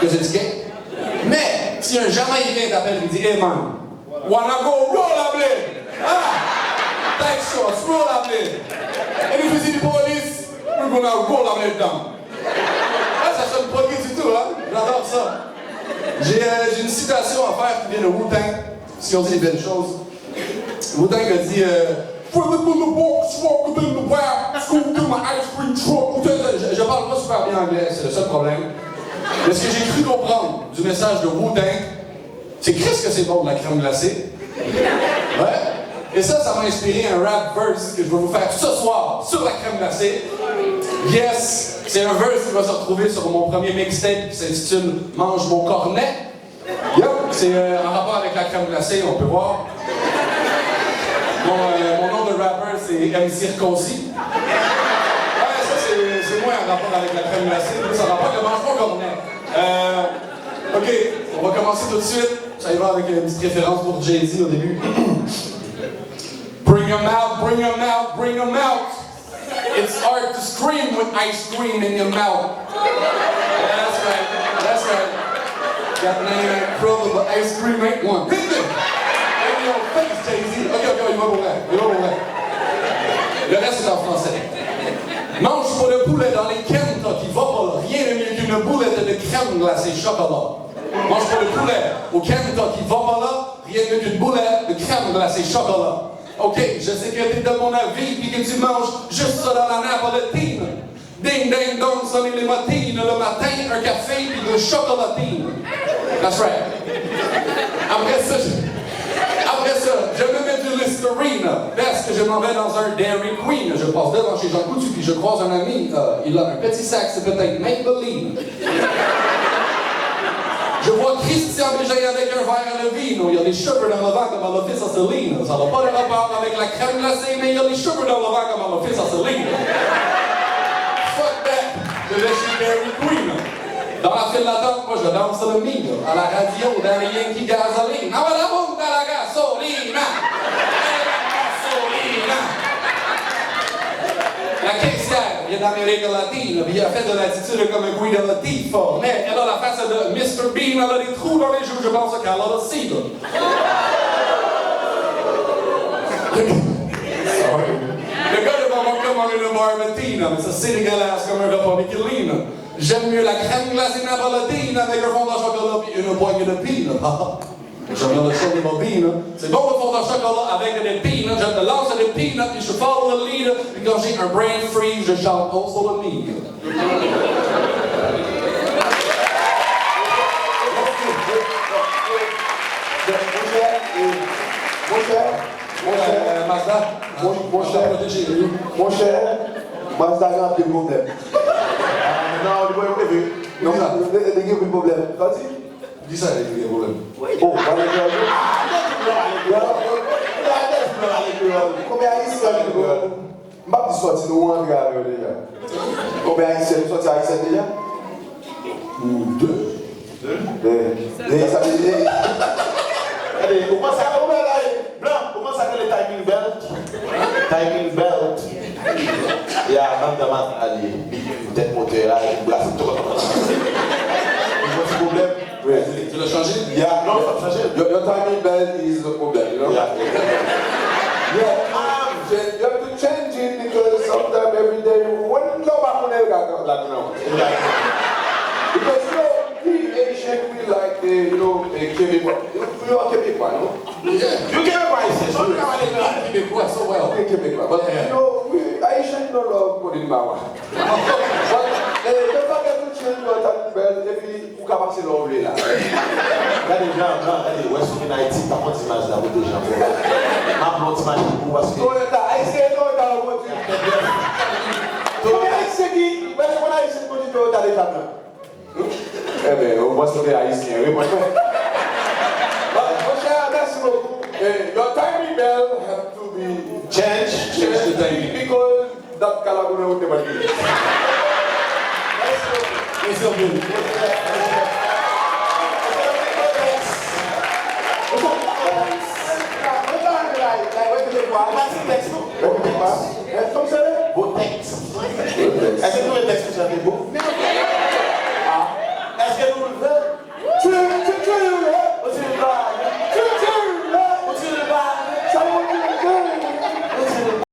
Because it's gay. Mais, si un Jamaïcain t'appelle et dit, hey man, wanna go rollerblade? Ah! Thanks, shorts, rollerblade. And if you see the police, we're gonna rollerblade down. Ah, ça sonne pas gay du tout, hein? J'adore ça. J'ai une citation à faire qui vient de Wu-Tang, si on dit les belles choses. Wu-Tang a dit Further from the box, walk within the wild, school through my ice cream truck. Je parle pas super bien anglais, c'est le seul problème. Mais ce que j'ai cru comprendre du message de Wu-Tang, c'est qu'est-ce que c'est bon de la crème glacée. Ouais. Et ça m'a inspiré un rap verse que je vais vous faire ce soir sur la crème glacée. Yes, c'est un verse qui va se retrouver sur mon premier mixtape qui s'intitule Mange mon cornet. Yep, c'est en rapport avec la crème glacée, on peut voir. Mon nom de rapper, c'est MC Circoncis. Ouais, ça, c'est moi en rapport avec la crème glacée. Ça rapporte le mange mon cornet. Ok, on va commencer tout de suite. Ça y va avec une petite référence pour Jay-Z au début. Bring 'em out, bring 'em out, bring 'em out. It's hard to scream with ice cream in your mouth. Yeah, that's right, that's right. Got the name ain't brother, but ice cream ain't one. Hit me! In your face, Jay-Z. Ok, il va pour vrai. Le reste c'est en français. Mange pas le poulet dans les Kentucky, va pas là. Rien de mieux qu'une boulette de crème glacée chocolat. Mange pas le poulet au Kentucky, va pas là. Rien de mieux qu'une boulette de crème glacée chocolat. Ok, je sais que t'es de mon avis, puis que tu manges juste ça dans la napolétine. Ding, ding, dong, sonner les matines. Le matin, un café, puis de chocolatine. That's right. Après ça, je me mets du Listerine. Parce que je m'en vais dans un Dairy Queen. Je passe devant chez Jean Coutu, puis je croise un ami. Il a un petit sac, c'est peut-être Maybelline. Je vois Christian Bégin avec un verre de vino. Il y a des cheveux dans le vent comme à l'office à Céline. Ça n'a pas de rapport avec la crème glacée, mais il y a des cheveux dans le vent comme à l'office à Céline. Fuck that! Je vais chez Dairy Queen. Dans la file d'attente, moi je danse le mine. À la radio, dans les Yankee gasoline. Ah, la monte à la gasolina! La caissière vient d'Amérique latine, puis elle a fait de l'attitude comme un Guido Latifah. Mais elle a la face de Mr. Bean, elle a des trous dans les joues, je pense qu'elle a le cidre. Sorry. Le gars devant moi commande une barbetina, mais ça c'est dégueulasse comme un repas Michelin. J'aime mieux la crème glacée napolétine avec un fond de chocolat puis une poignée de peanuts. J'aime bien le show des bobines. C'est bon le fond de chocolat avec des peanuts. Je te lance des peanuts et je follow the leader. Puis quand j'ai un brain freeze, je chante Also the Need. Mon cher, Mazda a un problème. Non, il va y non, il y a un problème. Vas-y. Dis ça, il y a un problème. Oh, combien haïtien m'a dit sorti nous en déjà. Combien haïtien sorti haïtien déjà? Deux. Ça veut dire. Allez, comment ça Blanc, comment ça s'appelle le timing belt? Timing belt. Il y a un gamin, allez, peut-être moteur là, il glace tout. Il y a un problème. Tu l'as changé? Yeah, non, ça a changé. Your timing belt is the problem, you know? Yeah. You have to change it because sometimes every day, when nobody got like now. Because you know, we Asian, we like the, you know, Québécois. We are Québécois, no? Yeah. You can't buy this. You can't Québécois so well. Okay, Québécois. But you know, we Asian don't love putting power. But the fact that you change your timing belt, every who can pass it over là. Regardez, regardez, West United, par contre, image là, vous des gens. Ma blonde image pour parce que. Non, Haïtien, non, dans le voiture. Combien Haïtien qui, mais comment Haïtien continue dans les tables? Eh bien, on va se faire Haïtien, oui, moi je fais. Mon cher, merci beaucoup. Your timing bell have to be Change the timing. because that Calabuna would never be. It's so good. Vos textes. Est-ce que vous